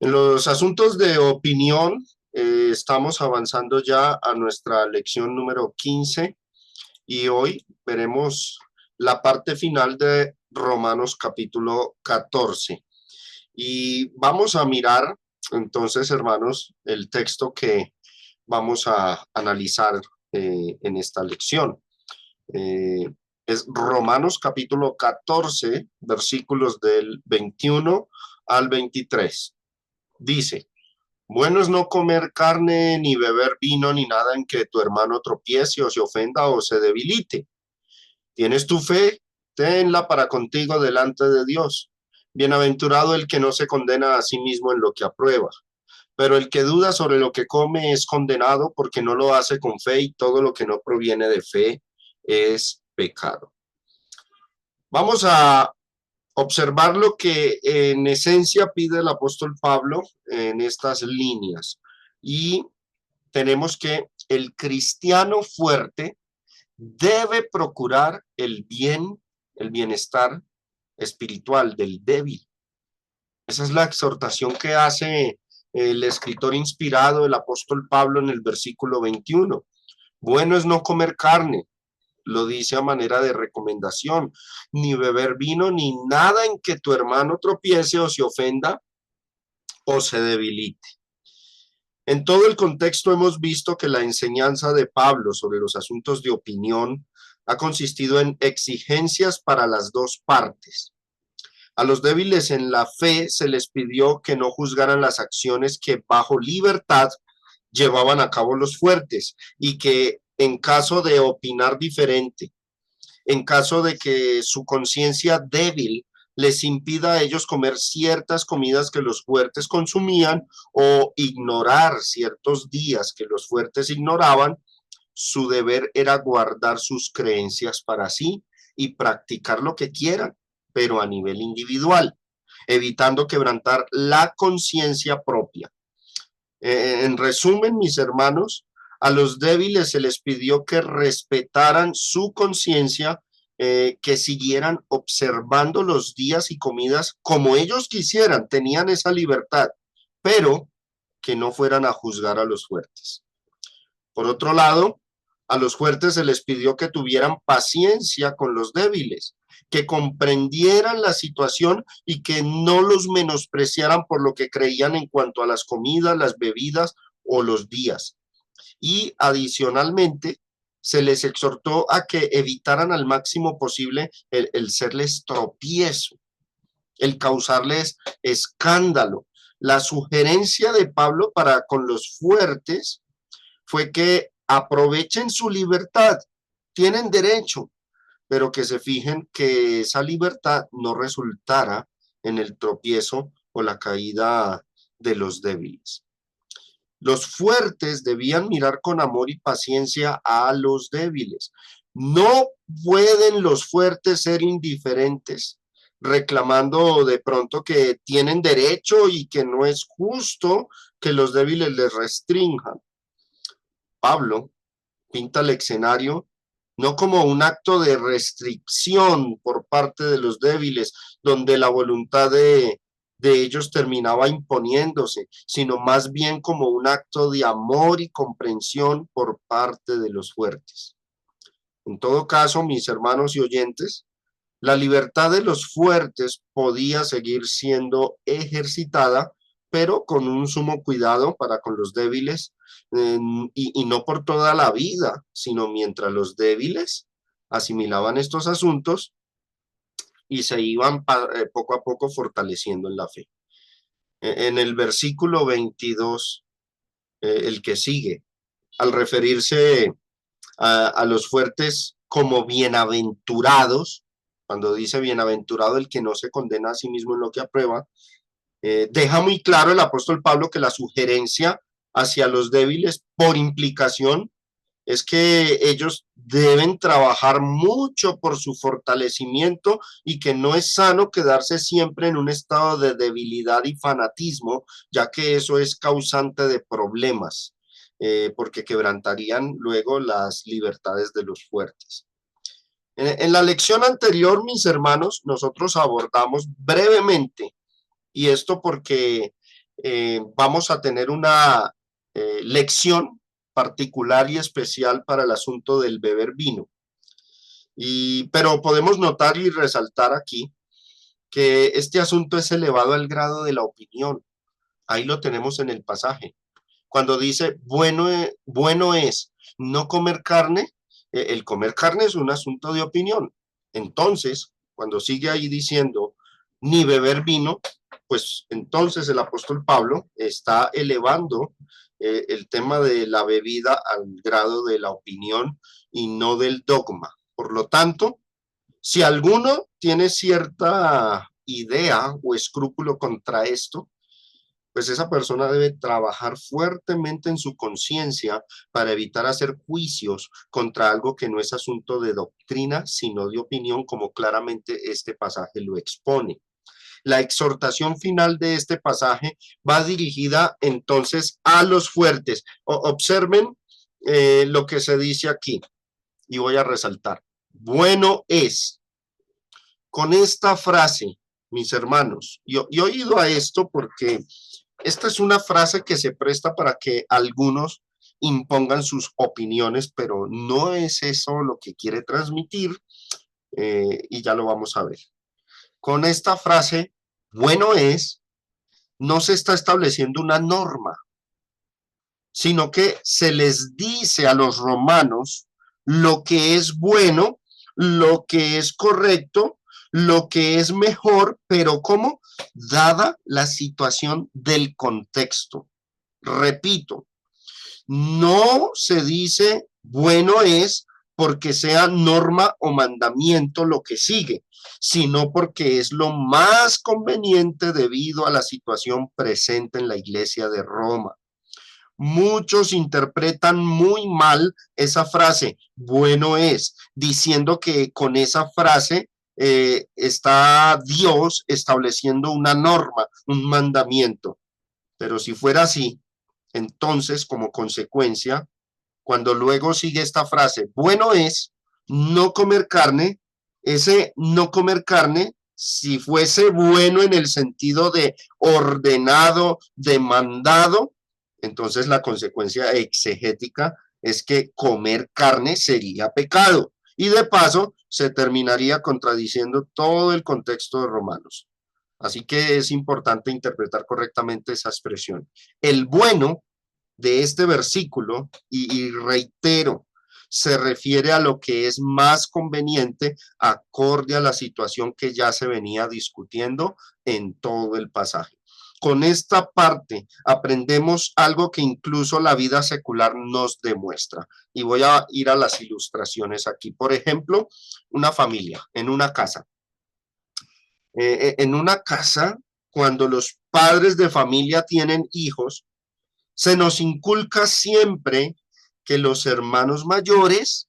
En los asuntos de opinión, estamos avanzando ya a nuestra lección número 15 y hoy veremos la parte final de Romanos capítulo 14. Y vamos a mirar entonces, hermanos, el texto que vamos a analizar en esta lección. Eh, es Romanos capítulo 14, versículos del 21 al 23. Dice: bueno es no comer carne, ni beber vino, ni nada en que tu hermano tropiece o se ofenda o se debilite. ¿Tienes tu fe? Tenla para contigo delante de Dios. Bienaventurado el que no se condena a sí mismo en lo que aprueba. Pero el que duda sobre lo que come es condenado porque no lo hace con fe, y todo lo que no proviene de fe es pecado. Vamos a observar lo que en esencia pide el apóstol Pablo en estas líneas. Y tenemos que el cristiano fuerte debe procurar el bien, el bienestar espiritual del débil. Esa es la exhortación que hace el escritor inspirado, el apóstol Pablo, en el versículo 21. Bueno es no comer carne, lo dice a manera de recomendación, ni beber vino, ni nada en que tu hermano tropiece o se ofenda o se debilite. En todo el contexto hemos visto que la enseñanza de Pablo sobre los asuntos de opinión ha consistido en exigencias para las dos partes. A los débiles en la fe se les pidió que no juzgaran las acciones que bajo libertad llevaban a cabo los fuertes, y que en caso de opinar diferente, en caso de que su conciencia débil les impida a ellos comer ciertas comidas que los fuertes consumían, o ignorar ciertos días que los fuertes ignoraban, su deber era guardar sus creencias para sí y practicar lo que quieran, pero a nivel individual, evitando quebrantar la conciencia propia. En resumen, mis hermanos, a los débiles se les pidió que respetaran su conciencia, que siguieran observando los días y comidas como ellos quisieran, tenían esa libertad, pero que no fueran a juzgar a los fuertes. Por otro lado, a los fuertes se les pidió que tuvieran paciencia con los débiles, que comprendieran la situación y que no los menospreciaran por lo que creían en cuanto a las comidas, las bebidas o los días. Y adicionalmente, se les exhortó a que evitaran al máximo posible el serles tropiezo, el causarles escándalo. La sugerencia de Pablo para con los fuertes fue que aprovechen su libertad, tienen derecho, pero que se fijen que esa libertad no resultara en el tropiezo o la caída de los débiles. Los fuertes debían mirar con amor y paciencia a los débiles. No pueden los fuertes ser indiferentes, reclamando de pronto que tienen derecho y que no es justo que los débiles les restrinjan. Pablo pinta el escenario no como un acto de restricción por parte de los débiles, donde la voluntad de ellos terminaba imponiéndose, sino más bien como un acto de amor y comprensión por parte de los fuertes. En todo caso, mis hermanos y oyentes, la libertad de los fuertes podía seguir siendo ejercitada, pero con un sumo cuidado para con los débiles, y no por toda la vida, sino mientras los débiles asimilaban estos asuntos y se iban poco a poco fortaleciendo en la fe. En el versículo 22, el que sigue, al referirse a los fuertes como bienaventurados, cuando dice bienaventurado el que no se condena a sí mismo en lo que aprueba, deja muy claro el apóstol Pablo que la sugerencia hacia los débiles, por implicación, es que ellos deben trabajar mucho por su fortalecimiento, y que no es sano quedarse siempre en un estado de debilidad y fanatismo, ya que eso es causante de problemas, porque quebrantarían luego las libertades de los fuertes. En la lección anterior, mis hermanos, nosotros abordamos brevemente, y esto porque vamos a tener una lección particular y especial para el asunto del beber vino. Pero podemos notar y resaltar aquí que este asunto es elevado al grado de la opinión. Ahí lo tenemos en el pasaje. Cuando dice, bueno es no comer carne, el comer carne es un asunto de opinión. Entonces, cuando sigue ahí diciendo, ni beber vino, pues entonces el apóstol Pablo está elevando el tema de la bebida al grado de la opinión y no del dogma. Por lo tanto, si alguno tiene cierta idea o escrúpulo contra esto, pues esa persona debe trabajar fuertemente en su conciencia para evitar hacer juicios contra algo que no es asunto de doctrina, sino de opinión, como claramente este pasaje lo expone. La exhortación final de este pasaje va dirigida entonces a los fuertes. Observen lo que se dice aquí y voy a resaltar. Bueno es, con esta frase, mis hermanos, y he oído a esto porque esta es una frase que se presta para que algunos impongan sus opiniones, pero no es eso lo que quiere transmitir, y ya lo vamos a ver. Con esta frase, bueno es, no se está estableciendo una norma, sino que se les dice a los romanos lo que es bueno, lo que es correcto, lo que es mejor, pero ¿cómo? Dada la situación del contexto. Repito, no se dice bueno es porque sea norma o mandamiento lo que sigue, sino porque es lo más conveniente debido a la situación presente en la iglesia de Roma. Muchos interpretan muy mal esa frase, bueno es, diciendo que con esa frase está Dios estableciendo una norma, un mandamiento. Pero si fuera así, entonces como consecuencia, cuando luego sigue esta frase, bueno es no comer carne, ese no comer carne, si fuese bueno en el sentido de ordenado, demandado, entonces la consecuencia exegética es que comer carne sería pecado. Y de paso se terminaría contradiciendo todo el contexto de Romanos. Así que es importante interpretar correctamente esa expresión. El bueno de este versículo, y reitero, se refiere a lo que es más conveniente acorde a la situación que ya se venía discutiendo en todo el pasaje. Con esta parte aprendemos algo que incluso la vida secular nos demuestra. Y voy a ir a las ilustraciones aquí. Por ejemplo, una familia en una casa. En una casa, cuando los padres de familia tienen hijos, se nos inculca siempre que los hermanos mayores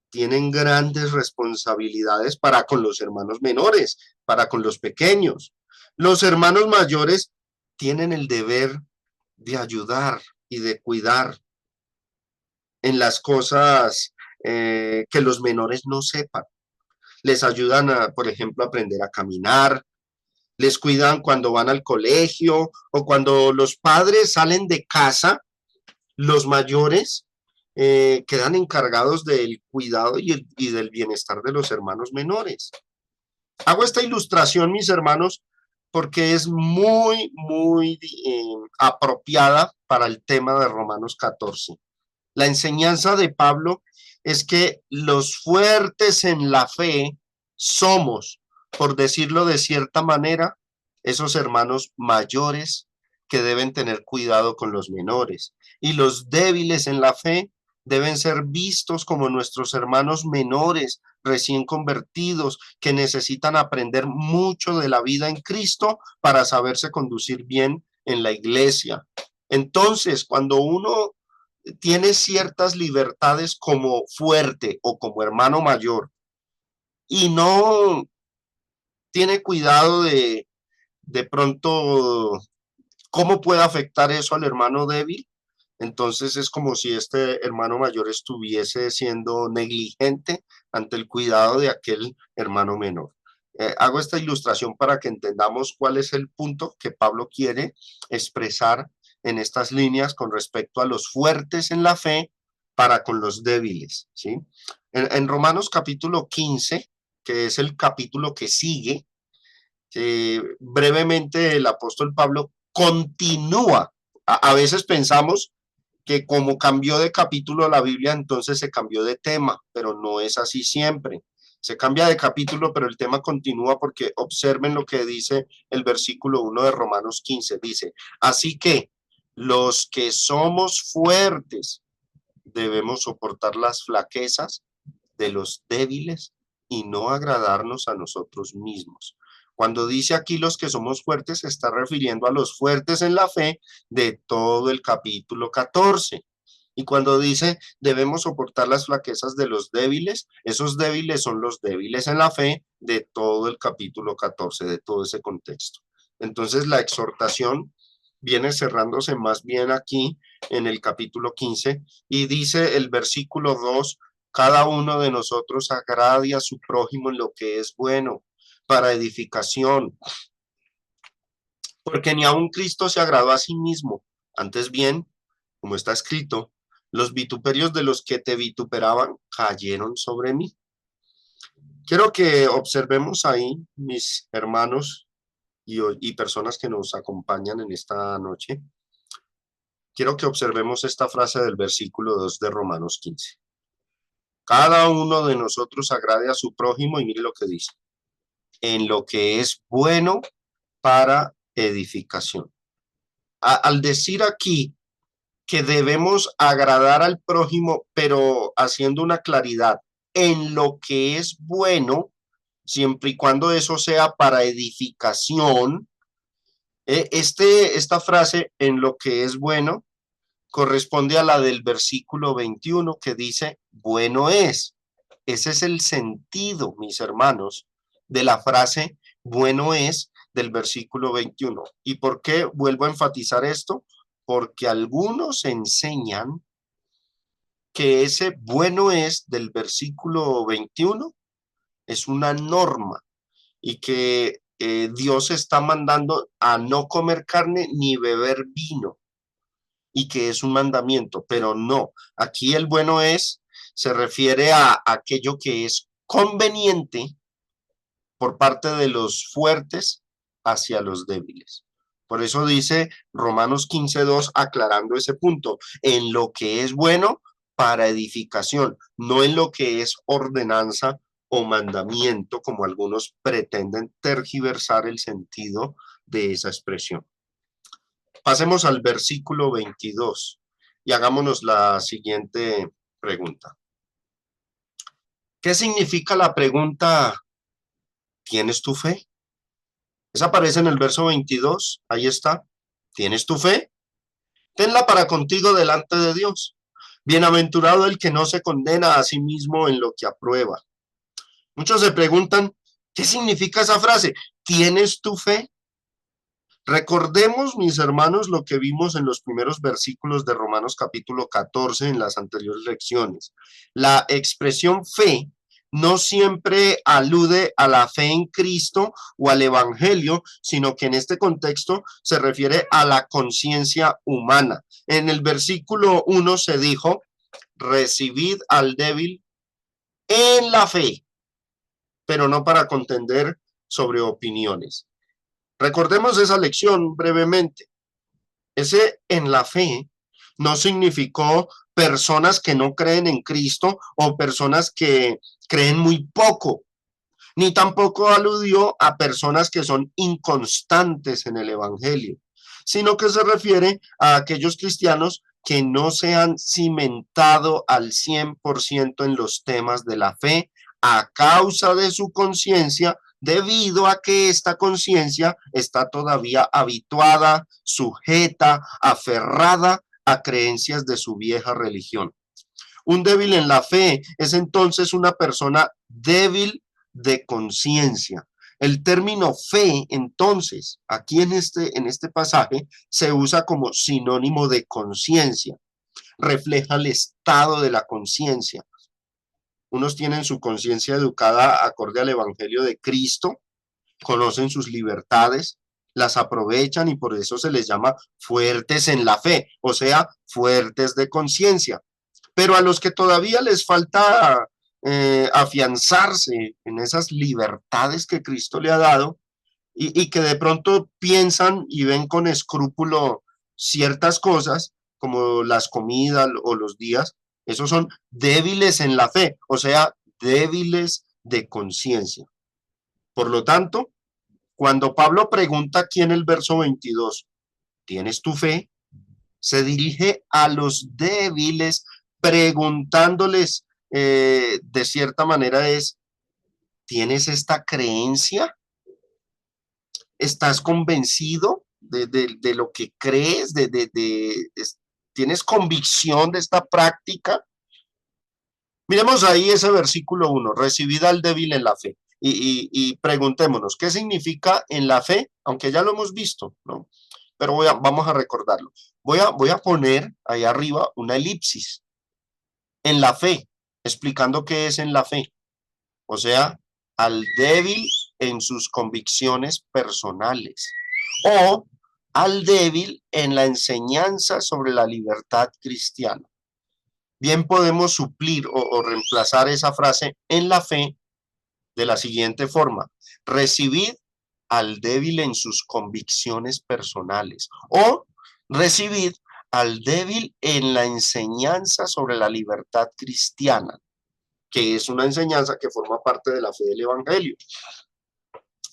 tienen grandes responsabilidades para con los hermanos menores, para con los pequeños. Los hermanos mayores tienen el deber de ayudar y de cuidar en las cosas que los menores no sepan. Les ayudan a, por ejemplo, aprender a caminar, les cuidan cuando van al colegio o cuando los padres salen de casa, los mayores quedan encargados del cuidado y del bienestar de los hermanos menores. Hago esta ilustración, mis hermanos, porque es muy apropiada para el tema de Romanos 14. La enseñanza de Pablo es que los fuertes en la fe somos, por decirlo de cierta manera, esos hermanos mayores que deben tener cuidado con los menores. Y los débiles en la fe deben ser vistos como nuestros hermanos menores recién convertidos que necesitan aprender mucho de la vida en Cristo para saberse conducir bien en la iglesia. Entonces, cuando uno tiene ciertas libertades como fuerte o como hermano mayor y no tiene cuidado de pronto cómo puede afectar eso al hermano débil, entonces es como si este hermano mayor estuviese siendo negligente ante el cuidado de aquel hermano menor. Hago esta ilustración para que entendamos cuál es el punto que Pablo quiere expresar en estas líneas con respecto a los fuertes en la fe para con los débiles, ¿sí? En Romanos capítulo 15, que es el capítulo que sigue, brevemente el apóstol Pablo continúa. A veces pensamos que como cambió de capítulo la Biblia, entonces se cambió de tema, pero no es así siempre. Se cambia de capítulo, pero el tema continúa porque observen lo que dice el versículo 1 de Romanos 15. Dice, así que los que somos fuertes debemos soportar las flaquezas de los débiles y no agradarnos a nosotros mismos. Cuando dice aquí los que somos fuertes, se está refiriendo a los fuertes en la fe de todo el capítulo 14. Y cuando dice debemos soportar las flaquezas de los débiles, esos débiles son los débiles en la fe de todo el capítulo 14, de todo ese contexto. Entonces la exhortación viene cerrándose más bien aquí en el capítulo 15 y dice el versículo 2, cada uno de nosotros agrade a su prójimo en lo que es bueno para edificación, porque ni aun Cristo se agradó a sí mismo, antes bien, como está escrito, los vituperios de los que te vituperaban cayeron sobre mí. Quiero que observemos ahí, mis hermanos y personas que nos acompañan en esta noche, quiero que observemos esta frase del versículo 2 de Romanos 15. Cada uno de nosotros agrade a su prójimo y mire lo que dice, en lo que es bueno para edificación. Al decir aquí que debemos agradar al prójimo, pero haciendo una claridad en lo que es bueno, siempre y cuando eso sea para edificación, esta frase en lo que es bueno corresponde a la del versículo 21 que dice, bueno es. Ese es el sentido, mis hermanos, de la frase bueno es del versículo 21. ¿Y por qué vuelvo a enfatizar esto? Porque algunos enseñan que ese bueno es del versículo 21 es una norma y que Dios está mandando a no comer carne ni beber vino y que es un mandamiento, pero no, aquí el bueno es, se refiere a aquello que es conveniente por parte de los fuertes hacia los débiles. Por eso dice Romanos 15:2, aclarando ese punto, en lo que es bueno para edificación, no en lo que es ordenanza o mandamiento, como algunos pretenden tergiversar el sentido de esa expresión. Pasemos al versículo 22 y hagámonos la siguiente pregunta. ¿Qué significa la pregunta, ¿tienes tu fe? Esa aparece en el verso 22, ahí está. ¿Tienes tu fe? Tenla para contigo delante de Dios. Bienaventurado el que no se condena a sí mismo en lo que aprueba. Muchos se preguntan, ¿qué significa esa frase? ¿Tienes tu fe? Recordemos, mis hermanos, lo que vimos en los primeros versículos de Romanos capítulo 14 en las anteriores lecciones. La expresión fe no siempre alude a la fe en Cristo o al Evangelio, sino que en este contexto se refiere a la conciencia humana. En el versículo 1 se dijo, recibid al débil en la fe, pero no para contender sobre opiniones. Recordemos esa lección brevemente. Ese en la fe no significó personas que no creen en Cristo o personas que creen muy poco, ni tampoco aludió a personas que son inconstantes en el Evangelio, sino que se refiere a aquellos cristianos que no se han cimentado al 100% en los temas de la fe a causa de su conciencia, debido a que esta conciencia está todavía habituada, sujeta, aferrada a creencias de su vieja religión. Un débil en la fe es entonces una persona débil de conciencia. El término fe, entonces, aquí en este pasaje, se usa como sinónimo de conciencia. Refleja el estado de la conciencia. Unos tienen su conciencia educada acorde al Evangelio de Cristo conocen sus libertades, las aprovechan y por eso se les llama fuertes en la fe, o sea, fuertes de conciencia. Pero a los que todavía les falta afianzarse en esas libertades que Cristo le ha dado y que de pronto piensan y ven con escrúpulo ciertas cosas, como las comidas o los días, esos son débiles en la fe, o sea, débiles de conciencia. Por lo tanto, cuando Pablo pregunta aquí en el verso 22, ¿tienes tu fe? Se dirige a los débiles preguntándoles de cierta manera es, ¿tienes esta creencia? ¿Estás convencido de lo que crees? ¿Tienes convicción de esta práctica? Miremos ahí ese versículo 1, recibid al débil en la fe. Y preguntémonos, ¿qué significa en la fe? Aunque ya lo hemos visto, ¿no? Pero vamos a recordarlo. Voy a poner ahí arriba una elipsis. En la fe, explicando qué es en la fe. O sea, al débil en sus convicciones personales. O al débil en la enseñanza sobre la libertad cristiana. Bien podemos suplir o reemplazar esa frase en la fe de la siguiente forma. Recibid al débil en sus convicciones personales o recibid al débil en la enseñanza sobre la libertad cristiana, que es una enseñanza que forma parte de la fe del Evangelio.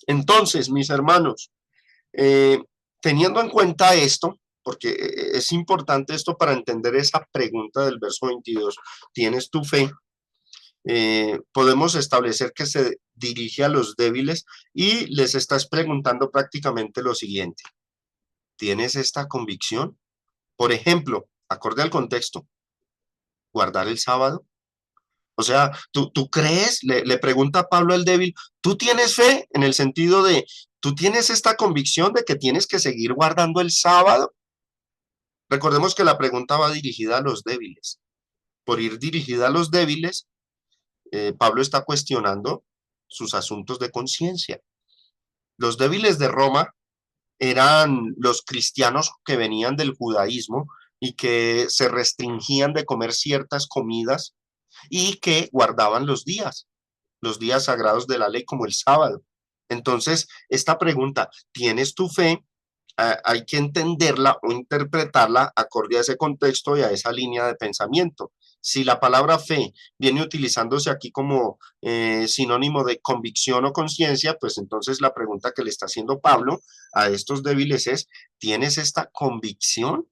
Entonces, mis hermanos, teniendo en cuenta esto, porque es importante esto para entender esa pregunta del verso 22, ¿tienes tu fe? Podemos establecer que se dirige a los débiles y les estás preguntando prácticamente lo siguiente. ¿Tienes esta convicción? Por ejemplo, acorde al contexto, guardar el sábado. O sea, ¿tú crees? Le pregunta Pablo al débil, ¿tú tienes fe en el sentido de, ¿tú tienes esta convicción de que tienes que seguir guardando el sábado? Recordemos que la pregunta va dirigida a los débiles. Por ir dirigida a los débiles, Pablo está cuestionando sus asuntos de conciencia. Los débiles de Roma eran los cristianos que venían del judaísmo y que se restringían de comer ciertas comidas y que guardaban los días sagrados de la ley como el sábado. Entonces, esta pregunta, ¿tienes tu fe? Hay que entenderla o interpretarla acorde a ese contexto y a esa línea de pensamiento. Si la palabra fe viene utilizándose aquí como sinónimo de convicción o conciencia, pues entonces la pregunta que le está haciendo Pablo a estos débiles es, ¿tienes esta convicción?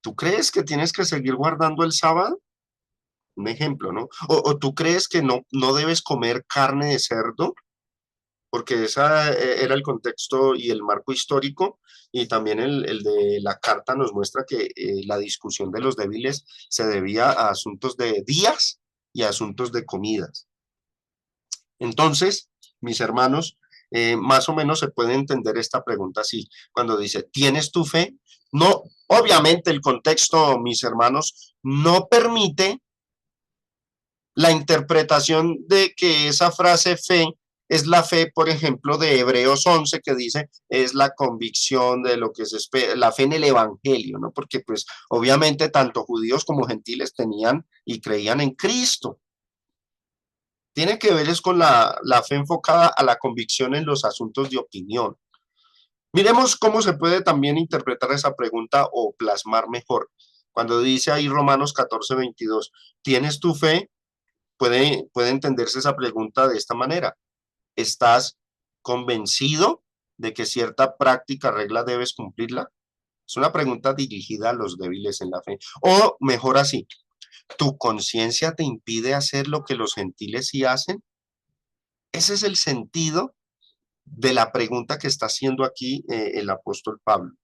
¿Tú crees que tienes que seguir guardando el sábado? Un ejemplo, ¿no? O tú crees que no debes comer carne de cerdo, porque ese era el contexto y el marco histórico, y también el de la carta nos muestra que la discusión de los débiles se debía a asuntos de días y a asuntos de comidas. Entonces, mis hermanos, más o menos se puede entender esta pregunta así, cuando dice, ¿tienes tu fe? No, obviamente el contexto, mis hermanos, no permite la interpretación de que esa frase fe es la fe, por ejemplo, de Hebreos 11, que dice, es la convicción de lo que se espera, la fe en el Evangelio, ¿no? Porque pues obviamente tanto judíos como gentiles tenían y creían en Cristo. Tiene que ver es con la fe enfocada a la convicción en los asuntos de opinión. Miremos cómo se puede también interpretar esa pregunta o plasmar mejor. Cuando dice ahí Romanos 14:22, ¿tienes tu fe? Puede entenderse esa pregunta de esta manera. ¿Estás convencido de que cierta práctica, regla debes cumplirla? Es una pregunta dirigida a los débiles en la fe. O mejor así, ¿tu conciencia te impide hacer lo que los gentiles sí hacen? Ese es el sentido de la pregunta que está haciendo aquí el apóstol Pablo.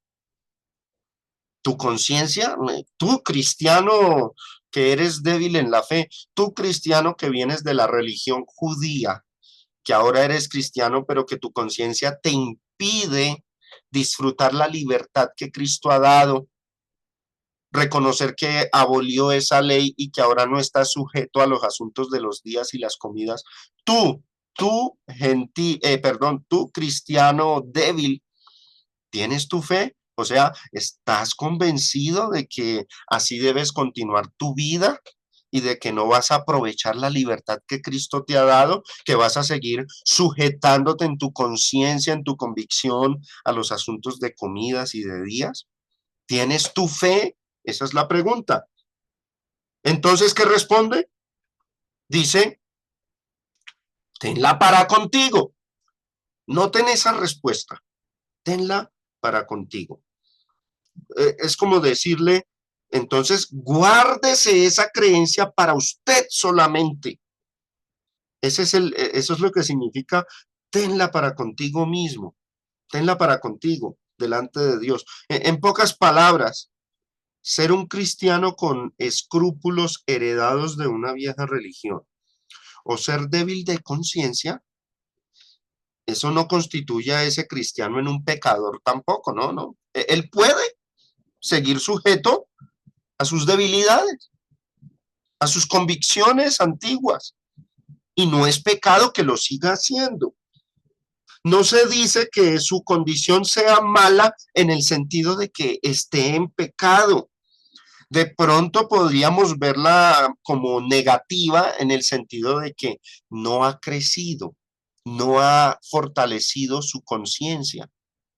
Tu conciencia, tú cristiano que eres débil en la fe, tú cristiano que vienes de la religión judía, que ahora eres cristiano, pero que tu conciencia te impide disfrutar la libertad que Cristo ha dado, reconocer que abolió esa ley y que ahora no está sujeto a los asuntos de los días y las comidas. Tú tú cristiano débil, ¿tienes tu fe? O sea, ¿estás convencido de que así debes continuar tu vida y de que no vas a aprovechar la libertad que Cristo te ha dado, que vas a seguir sujetándote en tu conciencia, en tu convicción a los asuntos de comidas y de días? ¿Tienes tu fe? Esa es la pregunta. Entonces, ¿qué responde? Dice, tenla para contigo. No ten esa respuesta, tenla para contigo. Es como decirle, entonces, guárdese esa creencia para usted solamente. Eso es lo que significa, tenla para contigo mismo, tenla para contigo, delante de Dios. En pocas palabras, ser un cristiano con escrúpulos heredados de una vieja religión o ser débil de conciencia, eso no constituye a ese cristiano en un pecador tampoco, ¿no? No. Él puede seguir sujeto a sus debilidades, a sus convicciones antiguas, y no es pecado que lo siga haciendo. No se dice que su condición sea mala en el sentido de que esté en pecado. De pronto podríamos verla como negativa en el sentido de que no ha crecido, no ha fortalecido su conciencia.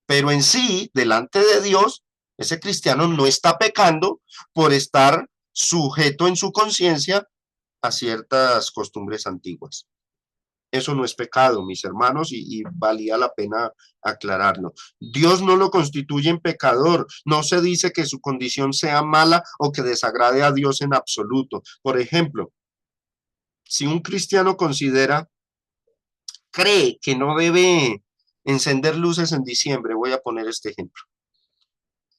Pero en sí, delante de Dios, ese cristiano no está pecando por estar sujeto en su conciencia a ciertas costumbres antiguas. Eso no es pecado, mis hermanos, y valía la pena aclararlo. Dios no lo constituye en pecador. No se dice que su condición sea mala o que desagrade a Dios en absoluto. Por ejemplo, si un cristiano cree que no debe encender luces en diciembre, voy a poner este ejemplo.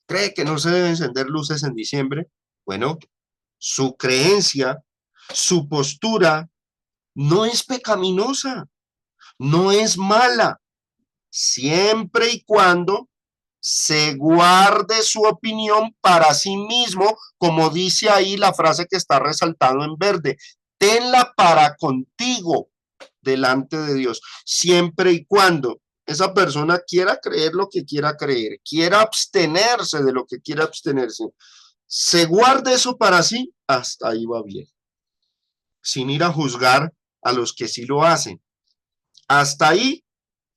Cree que no se debe encender luces en diciembre. Bueno, su creencia, su postura no es pecaminosa, no es mala, siempre y cuando se guarde su opinión para sí mismo, como dice ahí la frase que está resaltado en verde, tenla para contigo delante de Dios, siempre y cuando esa persona quiera creer lo que quiera creer, quiera abstenerse de lo que quiera abstenerse, se guarde eso para sí, hasta ahí va bien, sin ir a juzgar a los que sí lo hacen. Hasta ahí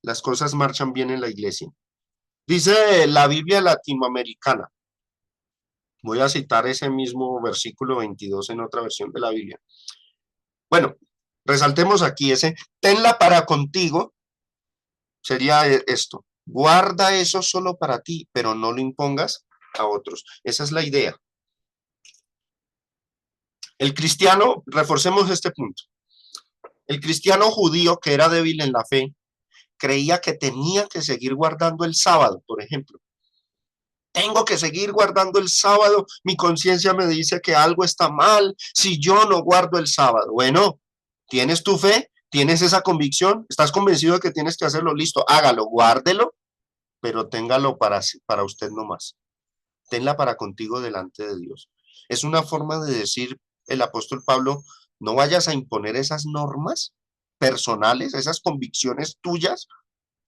las cosas marchan bien en la iglesia. Dice la Biblia latinoamericana, voy a citar ese mismo versículo 22 en otra versión de la Biblia. Bueno, resaltemos aquí ese, tenla para contigo, sería esto, guarda eso solo para ti, pero no lo impongas a otros. Esa es la idea. El cristiano, reforcemos este punto, el cristiano judío que era débil en la fe, creía que tenía que seguir guardando el sábado, por ejemplo. Tengo que seguir guardando el sábado, mi conciencia me dice que algo está mal si yo no guardo el sábado. Bueno, ¿tienes tu fe? ¿Tienes esa convicción? ¿Estás convencido de que tienes que hacerlo? Listo, hágalo, guárdelo, pero téngalo para usted nomás. Tenla para contigo delante de Dios. Es una forma de decir el apóstol Pablo, no vayas a imponer esas normas personales, esas convicciones tuyas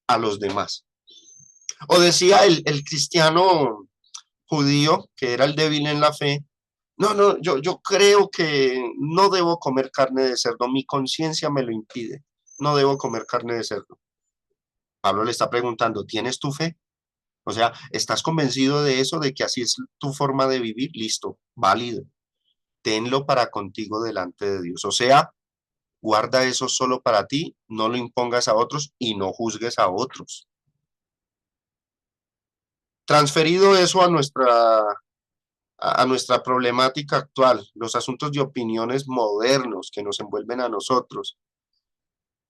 a los demás. O decía el cristiano judío, que era el débil en la fe, yo creo que no debo comer carne de cerdo, mi conciencia me lo impide, no debo comer carne de cerdo. Pablo le está preguntando, ¿tienes tu fe? O sea, ¿estás convencido de eso, de que así es tu forma de vivir? Listo, válido. Tenlo para contigo delante de Dios. O sea, guarda eso solo para ti, no lo impongas a otros y no juzgues a otros. Transferido eso a nuestra problemática actual, los asuntos de opiniones modernos que nos envuelven a nosotros.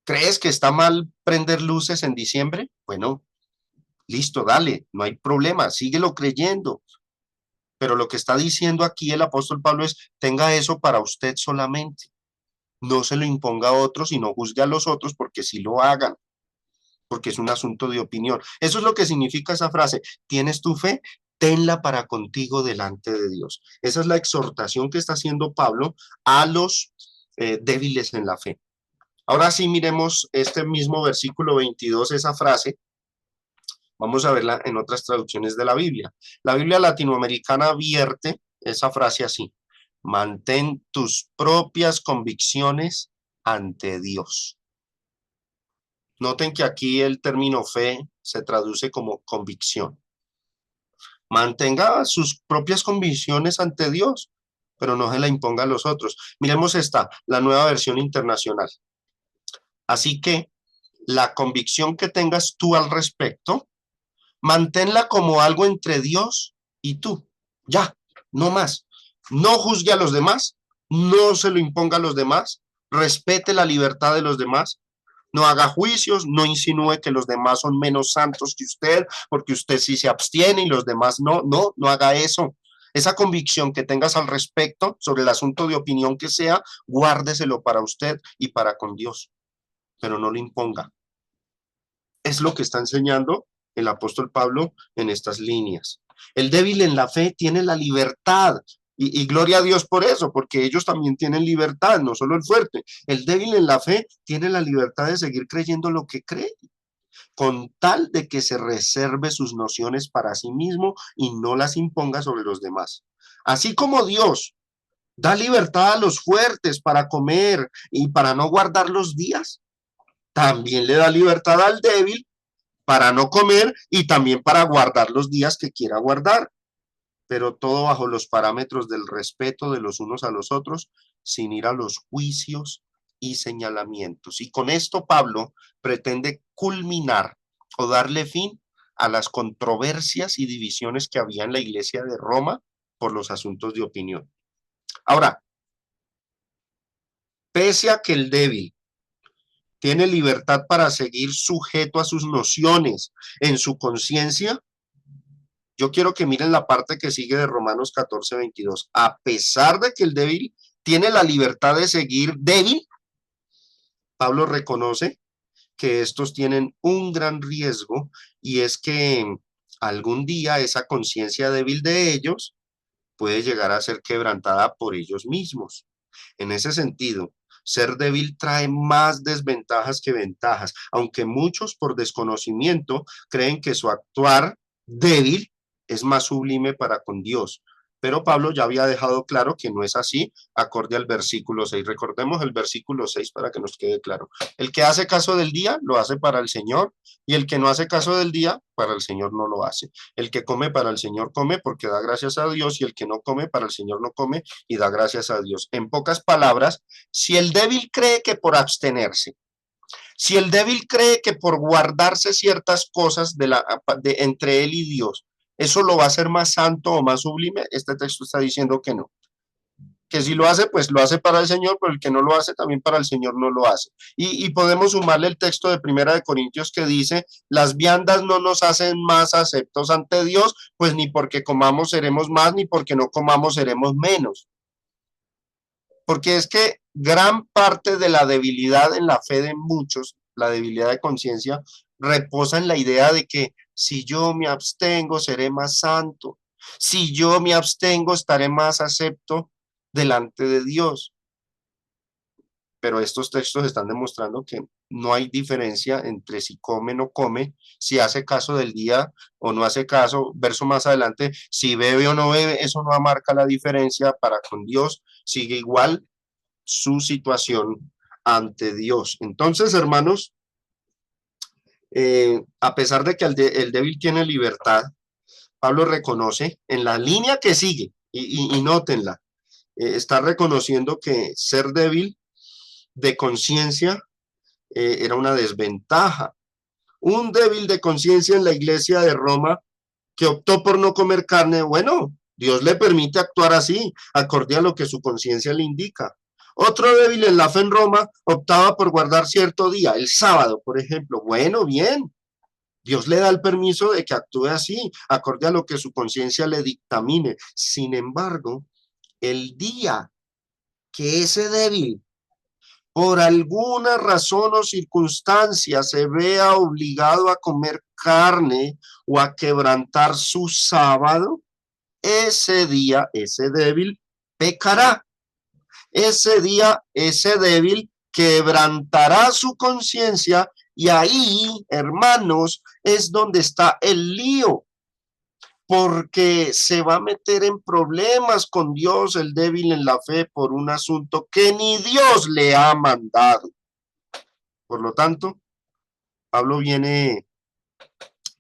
¿Crees que está mal prender luces en diciembre? Bueno, listo, dale, no hay problema, síguelo creyendo. Pero lo que está diciendo aquí el apóstol Pablo es, tenga eso para usted solamente. No se lo imponga a otros y no juzgue a los otros porque sí lo hagan, porque es un asunto de opinión. Eso es lo que significa esa frase. ¿Tienes tu fe? Tenla para contigo delante de Dios. Esa es la exhortación que está haciendo Pablo a los débiles en la fe. Ahora sí miremos este mismo versículo 22, esa frase. Vamos a verla en otras traducciones de la Biblia. La Biblia latinoamericana vierte esa frase así: mantén tus propias convicciones ante Dios. Noten que aquí el término fe se traduce como convicción. Mantenga sus propias convicciones ante Dios, pero no se la imponga a los otros. Miremos esta, la nueva versión internacional. Así que la convicción que tengas tú al respecto, manténla como algo entre Dios y tú. Ya, no más. No juzgue a los demás, no se lo imponga a los demás, respete la libertad de los demás, no haga juicios, no insinúe que los demás son menos santos que usted, porque usted sí se abstiene y los demás no, no haga eso. Esa convicción que tengas al respecto sobre el asunto de opinión que sea, guárdeselo para usted y para con Dios, pero no lo imponga. Es lo que está enseñando el apóstol Pablo en estas líneas. El débil en la fe tiene la libertad, y gloria a Dios por eso, porque ellos también tienen libertad, no solo el fuerte. El débil en la fe tiene la libertad de seguir creyendo lo que cree, con tal de que se reserve sus nociones para sí mismo y no las imponga sobre los demás. Así como Dios da libertad a los fuertes para comer y para no guardar los días, también le da libertad al débil para no comer y también para guardar los días que quiera guardar, pero todo bajo los parámetros del respeto de los unos a los otros, sin ir a los juicios y señalamientos. Y con esto Pablo pretende culminar o darle fin a las controversias y divisiones que había en la iglesia de Roma por los asuntos de opinión. Ahora, pese a que el débil tiene libertad para seguir sujeto a sus nociones en su conciencia, yo quiero que miren la parte que sigue de Romanos 14:22. A pesar de que el débil tiene la libertad de seguir débil, Pablo reconoce que estos tienen un gran riesgo, y es que algún día esa conciencia débil de ellos puede llegar a ser quebrantada por ellos mismos. En ese sentido, ser débil trae más desventajas que ventajas, aunque muchos por desconocimiento creen que su actuar débil es más sublime para con Dios. Pero Pablo ya había dejado claro que no es así, acorde al versículo 6. Recordemos el versículo 6 para que nos quede claro. El que hace caso del día, lo hace para el Señor, y el que no hace caso del día, para el Señor no lo hace. El que come para el Señor come porque da gracias a Dios, y el que no come para el Señor no come y da gracias a Dios. En pocas palabras, si el débil cree que por abstenerse, si el débil cree que por guardarse ciertas cosas entre él y Dios, eso lo va a hacer más santo o más sublime, este texto está diciendo que no. Que si lo hace, pues lo hace para el Señor, pero el que no lo hace, también para el Señor no lo hace. Y podemos sumarle el texto de Primera de Corintios que dice: las viandas no nos hacen más aceptos ante Dios, pues ni porque comamos seremos más, ni porque no comamos seremos menos. Porque es que gran parte de la debilidad en la fe de muchos, la debilidad de conciencia, reposa en la idea de que si yo me abstengo, seré más santo. Si yo me abstengo, estaré más acepto delante de Dios. Pero estos textos están demostrando que no hay diferencia entre si come o no come, si hace caso del día o no hace caso. Verso más adelante, si bebe o no bebe, eso no marca la diferencia para con Dios. Sigue igual su situación ante Dios. Entonces, hermanos, a pesar de que el débil tiene libertad, Pablo reconoce en la línea que sigue, y nótenla, está reconociendo que ser débil de conciencia era una desventaja. Un débil de conciencia en la iglesia de Roma que optó por no comer carne, bueno, Dios le permite actuar así, acorde a lo que su conciencia le indica. Otro débil en la fe en Roma optaba por guardar cierto día, el sábado, por ejemplo. Bueno, bien, Dios le da el permiso de que actúe así, acorde a lo que su conciencia le dictamine. Sin embargo, el día que ese débil, por alguna razón o circunstancia, se vea obligado a comer carne o a quebrantar su sábado, ese día, ese débil pecará. Ese día, ese débil quebrantará su conciencia y ahí, hermanos, es donde está el lío, porque se va a meter en problemas con Dios el débil en la fe por un asunto que ni Dios le ha mandado. Por lo tanto, Pablo viene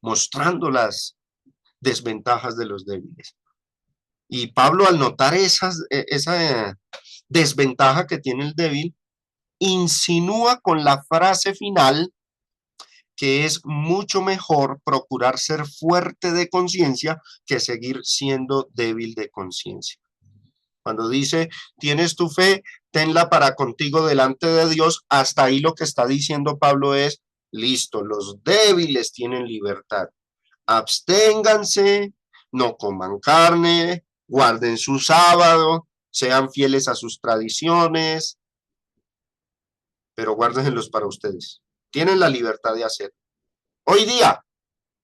mostrando las desventajas de los débiles. Y Pablo, al notar esa desventaja que tiene el débil, insinúa con la frase final que es mucho mejor procurar ser fuerte de conciencia que seguir siendo débil de conciencia. Cuando dice, tienes tu fe, tenla para contigo delante de Dios, hasta ahí lo que está diciendo Pablo es, listo, los débiles tienen libertad. Absténganse, no coman carne, guarden su sábado, sean fieles a sus tradiciones, pero guárdenlos para ustedes. Tienen la libertad de hacer. Hoy día,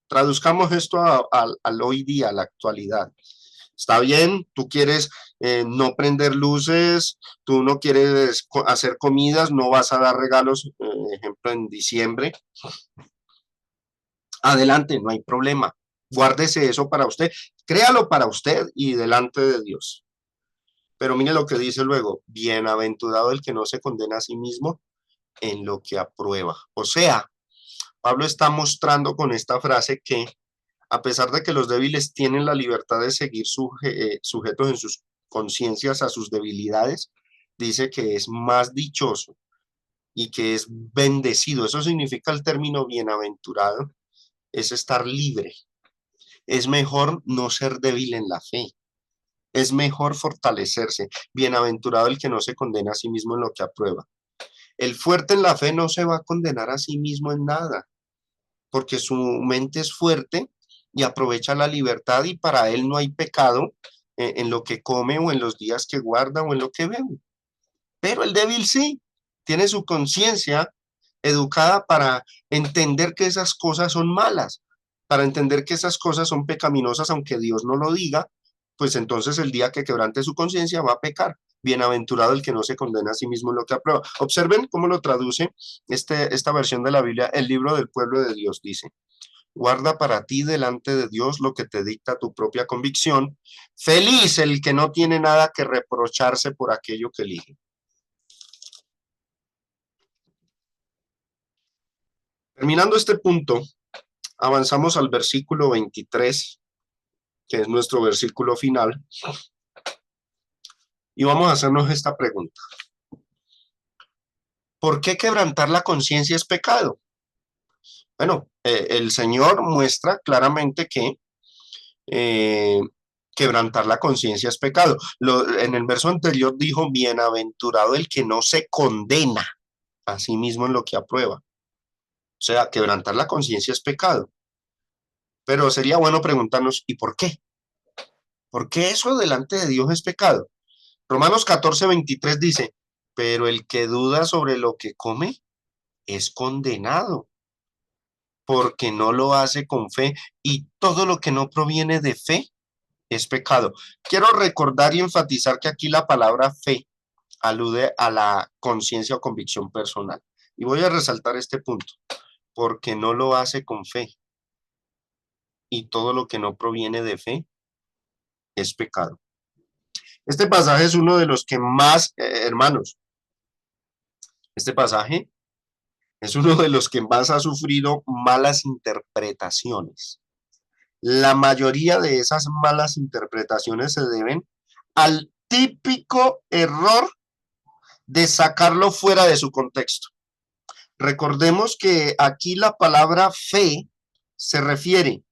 traduzcamos esto al hoy día, a la actualidad. Está bien, tú quieres no prender luces, tú no quieres hacer comidas, no vas a dar regalos, ejemplo, en diciembre. Adelante, no hay problema. Guárdese eso para usted, créalo para usted y delante de Dios. Pero mire lo que dice luego, bienaventurado el que no se condena a sí mismo en lo que aprueba. O sea, Pablo está mostrando con esta frase que a pesar de que los débiles tienen la libertad de seguir sujetos en sus conciencias a sus debilidades, dice que es más dichoso y que es bendecido. Eso significa el término bienaventurado, es estar libre. Es mejor no ser débil en la fe. Es mejor fortalecerse. Bienaventurado el que no se condena a sí mismo en lo que aprueba. El fuerte en la fe no se va a condenar a sí mismo en nada, porque su mente es fuerte y aprovecha la libertad y para él no hay pecado en lo que come o en los días que guarda o en lo que bebe. Pero el débil sí, tiene su conciencia educada para entender que esas cosas son malas, para entender que esas cosas son pecaminosas, aunque Dios no lo diga, pues entonces el día que quebrante su conciencia va a pecar. Bienaventurado el que no se condena a sí mismo en lo que aprueba. Observen cómo lo traduce esta versión de la Biblia, el libro del pueblo de Dios, dice. Guarda para ti delante de Dios lo que te dicta tu propia convicción. Feliz el que no tiene nada que reprocharse por aquello que elige. Terminando este punto, avanzamos al versículo 23, que es nuestro versículo final, y vamos a hacernos esta pregunta. ¿Por qué quebrantar la conciencia es pecado? Bueno, el Señor muestra claramente que eh, quebrantar la conciencia es pecado. En el verso anterior dijo, bienaventurado el que no se condena a sí mismo en lo que aprueba. O sea, quebrantar la conciencia es pecado. Pero sería bueno preguntarnos, ¿y por qué? ¿Por qué eso delante de Dios es pecado? Romanos 14:23 dice, pero el que duda sobre lo que come es condenado, porque no lo hace con fe, y todo lo que no proviene de fe es pecado. Quiero recordar y enfatizar que aquí la palabra fe alude a la conciencia o convicción personal. Y voy a resaltar este punto, porque no lo hace con fe, y todo lo que no proviene de fe es pecado. Este pasaje es uno de los que más, hermanos, este pasaje es uno de los que más ha sufrido malas interpretaciones. La mayoría de esas malas interpretaciones se deben al típico error de sacarlo fuera de su contexto. Recordemos que aquí la palabra fe se refiere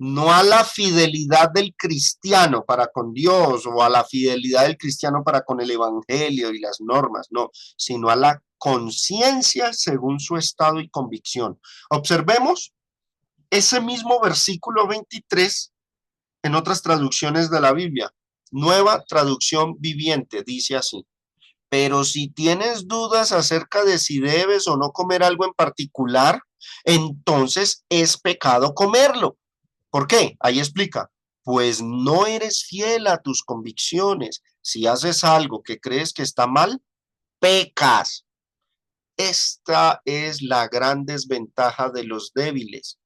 no a la fidelidad del cristiano para con Dios o a la fidelidad del cristiano para con el evangelio y las normas, no, sino a la conciencia según su estado y convicción. Observemos ese mismo versículo 23 en otras traducciones de la Biblia. Nueva traducción viviente dice así. Pero si tienes dudas acerca de si debes o no comer algo en particular, entonces es pecado comerlo. ¿Por qué? Ahí explica. Pues no eres fiel a tus convicciones. Si haces algo que crees que está mal, pecas. Esta es la gran desventaja de los débiles.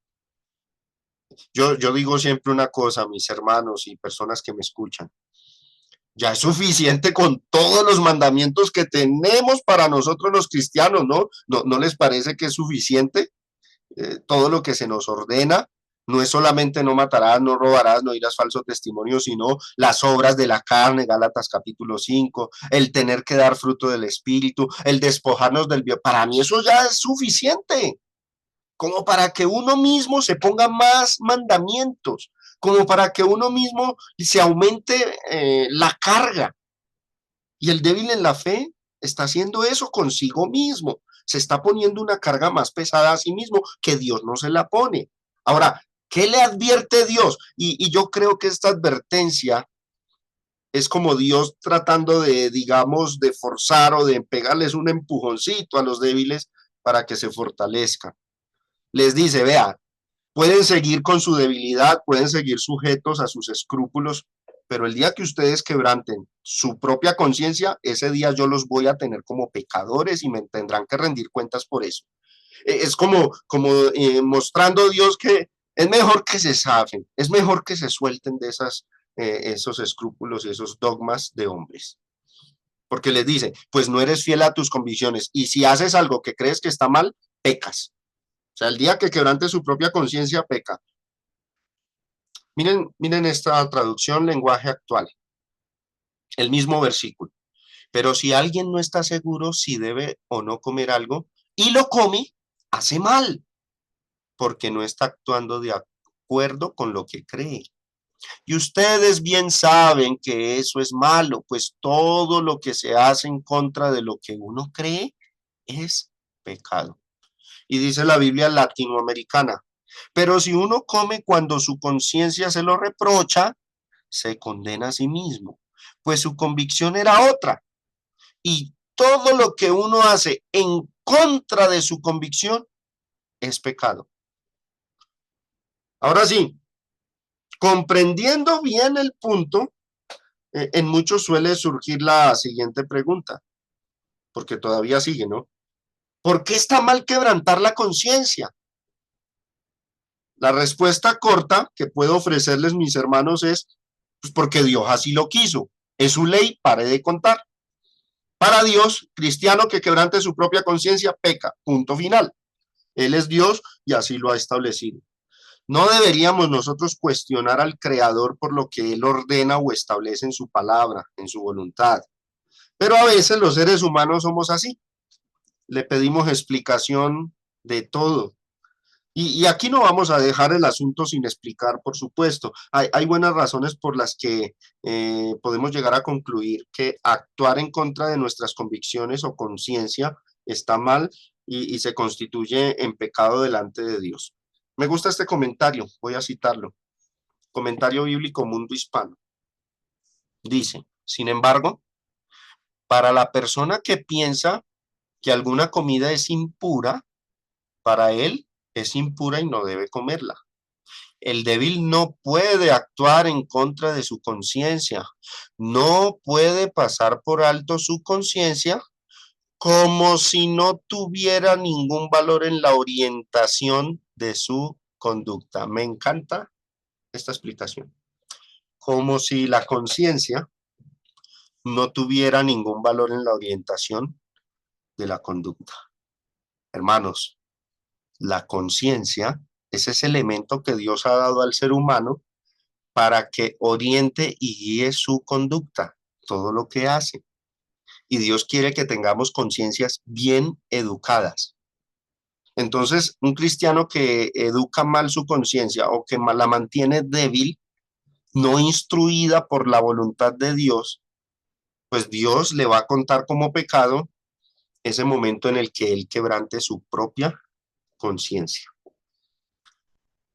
Yo digo siempre una cosa, mis hermanos y personas que me escuchan. Ya es suficiente con todos los mandamientos que tenemos para nosotros los cristianos, ¿no? ¿No les parece que es suficiente? Todo lo que se nos ordena, no es solamente no matarás, no robarás, no dirás falso testimonio, sino las obras de la carne, Gálatas capítulo 5, el tener que dar fruto del Espíritu, el despojarnos del bien. Para mí eso ya es suficiente, como para que uno mismo se ponga más mandamientos, como para que uno mismo se aumente la carga. Y el débil en la fe está haciendo eso consigo mismo. Se está poniendo una carga más pesada a sí mismo que Dios no se la pone. Ahora, ¿qué le advierte Dios? Y yo creo que esta advertencia es como Dios tratando de, digamos, de forzar o de pegarles un empujoncito a los débiles para que se fortalezcan. Les dice, vea, pueden seguir con su debilidad, pueden seguir sujetos a sus escrúpulos, pero el día que ustedes quebranten su propia conciencia, ese día yo los voy a tener como pecadores y me tendrán que rendir cuentas por eso. Es como mostrando a Dios que es mejor que se saben, es mejor que se suelten de esos escrúpulos y esos dogmas de hombres. Porque les dice, pues no eres fiel a tus convicciones y si haces algo que crees que está mal, pecas. O sea, el día que quebrante su propia conciencia, peca. Miren esta traducción, lenguaje actual, el mismo versículo. Pero si alguien no está seguro si debe o no comer algo y lo come, hace mal, porque no está actuando de acuerdo con lo que cree. Y ustedes bien saben que eso es malo, pues todo lo que se hace en contra de lo que uno cree es pecado. Y dice la Biblia latinoamericana, pero si uno come cuando su conciencia se lo reprocha, se condena a sí mismo, pues su convicción era otra. Y todo lo que uno hace en contra de su convicción es pecado. Ahora sí, comprendiendo bien el punto, en muchos suele surgir la siguiente pregunta, porque todavía sigue, ¿no? ¿Por qué está mal quebrantar la conciencia? La respuesta corta que puedo ofrecerles, mis hermanos, es pues porque Dios así lo quiso. Es su ley, pare de contar. Para Dios, cristiano que quebrante su propia conciencia, peca. Punto final. Él es Dios y así lo ha establecido. No deberíamos nosotros cuestionar al Creador por lo que Él ordena o establece en su palabra, en su voluntad. Pero a veces los seres humanos somos así. Le pedimos explicación de todo. Y aquí no vamos a dejar el asunto sin explicar, por supuesto. Hay buenas razones por las que podemos llegar a concluir que actuar en contra de nuestras convicciones o conciencia está mal y se constituye en pecado delante de Dios. Me gusta este comentario, voy a citarlo. Comentario bíblico Mundo Hispano. Dice, sin embargo, para la persona que piensa que alguna comida es impura, para él es impura y no debe comerla. El débil no puede actuar en contra de su conciencia, no puede pasar por alto su conciencia como si no tuviera ningún valor en la orientación de su conducta. Me encanta esta explicación. Como si la conciencia no tuviera ningún valor en la orientación de la conducta. Hermanos, la conciencia es ese elemento que Dios ha dado al ser humano para que oriente y guíe su conducta, todo lo que hace. Y Dios quiere que tengamos conciencias bien educadas. Entonces, un cristiano que educa mal su conciencia o que la mantiene débil, no instruida por la voluntad de Dios, pues Dios le va a contar como pecado ese momento en el que él quebrante su propia conciencia.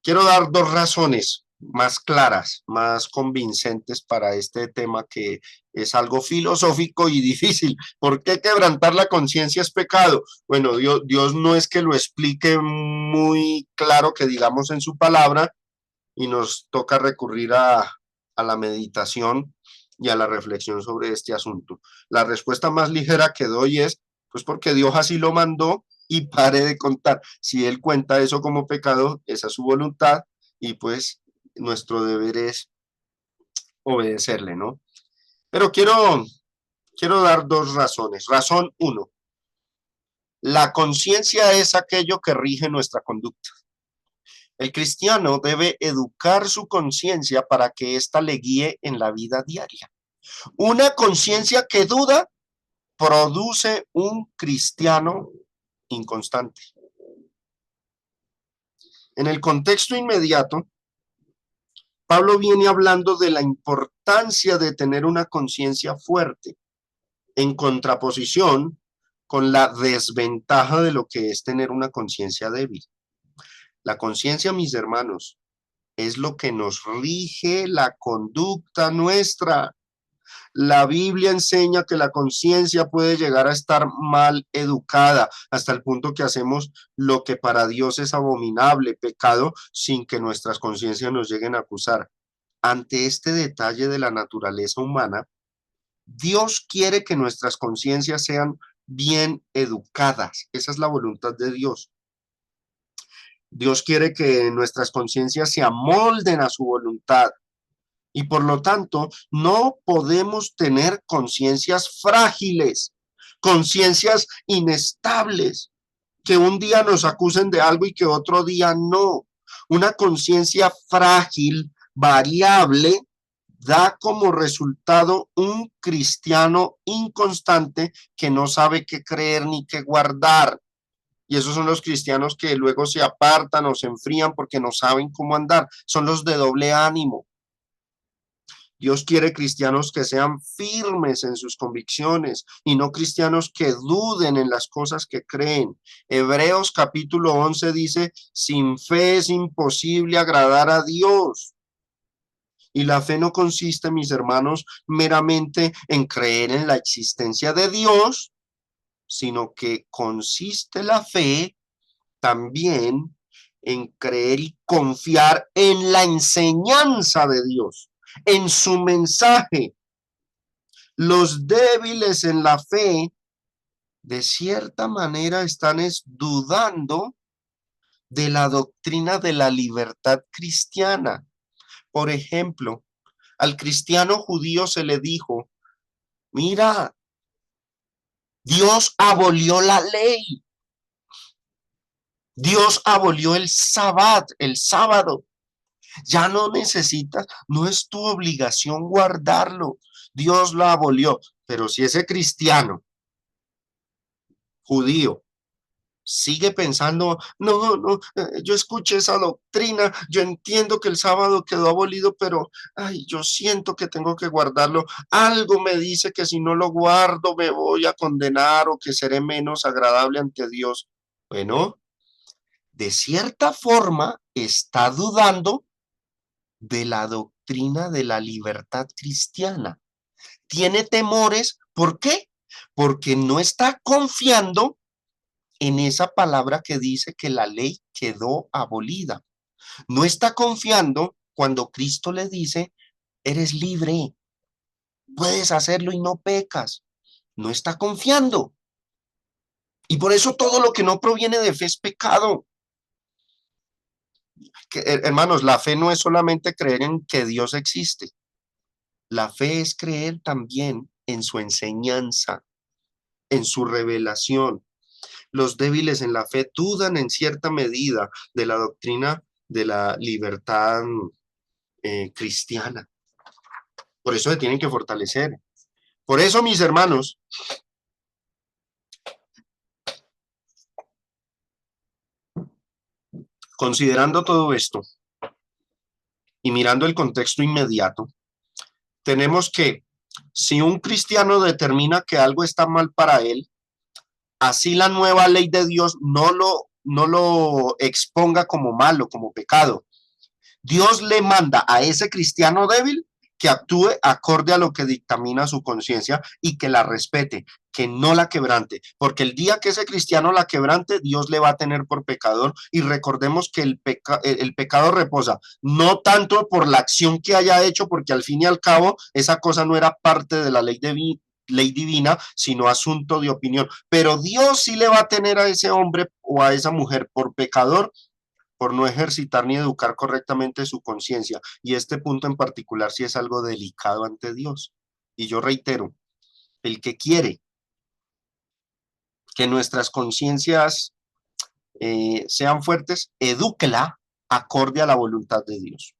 Quiero dar dos razones más claras, más convincentes para este tema que es algo filosófico y difícil. ¿Por qué quebrantar la conciencia es pecado? Bueno, Dios no es que lo explique muy claro que digamos en su palabra y nos toca recurrir a la meditación y a la reflexión sobre este asunto. La respuesta más ligera que doy es Pues porque Dios así lo mandó y pare de contar. Si Él cuenta eso como pecado, esa es su voluntad y pues nuestro deber es obedecerle, ¿no? Pero quiero dar dos razones. Razón uno, la conciencia es aquello que rige nuestra conducta. El cristiano debe educar su conciencia para que ésta le guíe en la vida diaria. Una conciencia que duda produce un cristiano inconstante. En el contexto inmediato, Pablo viene hablando de la importancia de tener una conciencia fuerte, en contraposición con la desventaja de lo que es tener una conciencia débil. La conciencia, mis hermanos, es lo que nos rige la conducta nuestra. La Biblia enseña que la conciencia puede llegar a estar mal educada hasta el punto que hacemos lo que para Dios es abominable, pecado, sin que nuestras conciencias nos lleguen a acusar. Ante este detalle de la naturaleza humana, Dios quiere que nuestras conciencias sean bien educadas. Esa es la voluntad de Dios. Dios quiere que nuestras conciencias se amolden a su voluntad. Y por lo tanto, no podemos tener conciencias frágiles, conciencias inestables, que un día nos acusen de algo y que otro día no. Una conciencia frágil, variable, da como resultado un cristiano inconstante que no sabe qué creer ni qué guardar. Y esos son los cristianos que luego se apartan o se enfrían porque no saben cómo andar. Son los de doble ánimo. Dios quiere cristianos que sean firmes en sus convicciones y no cristianos que duden en las cosas que creen. Hebreos capítulo 11 dice, sin fe es imposible agradar a Dios. Y la fe no consiste, mis hermanos, meramente en creer en la existencia de Dios, sino que consiste la fe también en creer y confiar en la enseñanza de Dios, en su mensaje. Los débiles en la fe, de cierta manera, están dudando de la doctrina de la libertad cristiana. Por ejemplo, al cristiano judío se le dijo, mira, Dios abolió la ley. Dios abolió el sábado. Ya no necesitas, no es tu obligación guardarlo. Dios lo abolió. Pero si ese cristiano judío sigue pensando, no, yo escuché esa doctrina, yo entiendo que el sábado quedó abolido, pero ay, yo siento que tengo que guardarlo. Algo me dice que si no lo guardo me voy a condenar o que seré menos agradable ante Dios. Bueno, de cierta forma está dudando de la doctrina de la libertad cristiana. Tiene temores, ¿por qué? Porque no está confiando en esa palabra que dice que la ley quedó abolida. No está confiando cuando Cristo le dice, eres libre, puedes hacerlo y no pecas. No está confiando. Y por eso todo lo que no proviene de fe es pecado. Hermanos, la fe no es solamente creer en que Dios existe. La fe es creer también en su enseñanza, en su revelación. Los débiles en la fe dudan en cierta medida de la doctrina de la libertad cristiana. Por eso se tienen que fortalecer. Por eso, mis hermanos, considerando todo esto y mirando el contexto inmediato, tenemos que, si un cristiano determina que algo está mal para él, así la nueva ley de Dios no lo exponga como malo, como pecado. Dios le manda a ese cristiano débil que actúe acorde a lo que dictamina su conciencia y que la respete, que no la quebrante, porque el día que ese cristiano la quebrante, Dios le va a tener por pecador. Y recordemos que el pecado reposa no tanto por la acción que haya hecho, porque al fin y al cabo esa cosa no era parte de la ley ley divina, sino asunto de opinión. Pero Dios sí le va a tener a ese hombre o a esa mujer por pecador, por no ejercitar ni educar correctamente su conciencia. Y este punto en particular sí es algo delicado ante Dios. Y yo reitero, el que quiere que nuestras conciencias sean fuertes, edúquela acorde a la voluntad de Dios.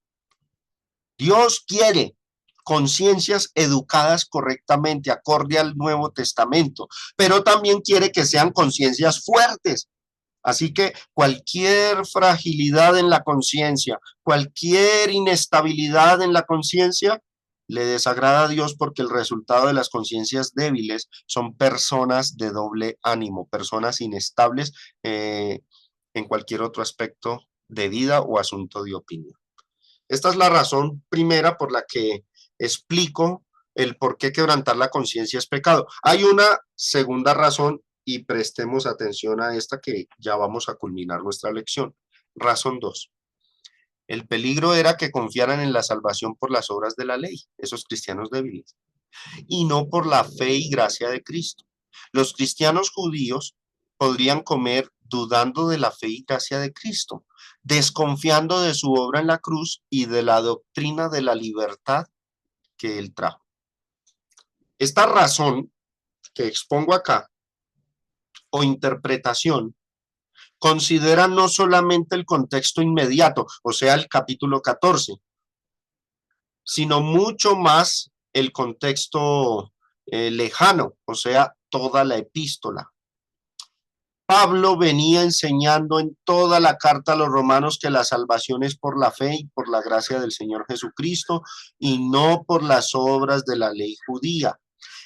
Dios quiere conciencias educadas correctamente, acorde al Nuevo Testamento, pero también quiere que sean conciencias fuertes. Así que cualquier fragilidad en la conciencia, cualquier inestabilidad en la conciencia, le desagrada a Dios, porque el resultado de las conciencias débiles son personas de doble ánimo, personas inestables en cualquier otro aspecto de vida o asunto de opinión. Esta es la razón primera por la que explico el por qué quebrantar la conciencia es pecado. Hay una segunda razón, y prestemos atención a esta, que ya vamos a culminar nuestra lección. Razón 2. El peligro era que confiaran en la salvación por las obras de la ley, esos cristianos débiles, y no por la fe y gracia de Cristo. Los cristianos judíos podrían comer dudando de la fe y gracia de Cristo, desconfiando de su obra en la cruz y de la doctrina de la libertad que él trajo. Esta razón que expongo acá, o interpretación, considera no solamente el contexto inmediato, o sea, el capítulo 14, sino mucho más el contexto lejano, o sea, toda la epístola. Pablo venía enseñando en toda la carta a los romanos que la salvación es por la fe y por la gracia del Señor Jesucristo, y no por las obras de la ley judía.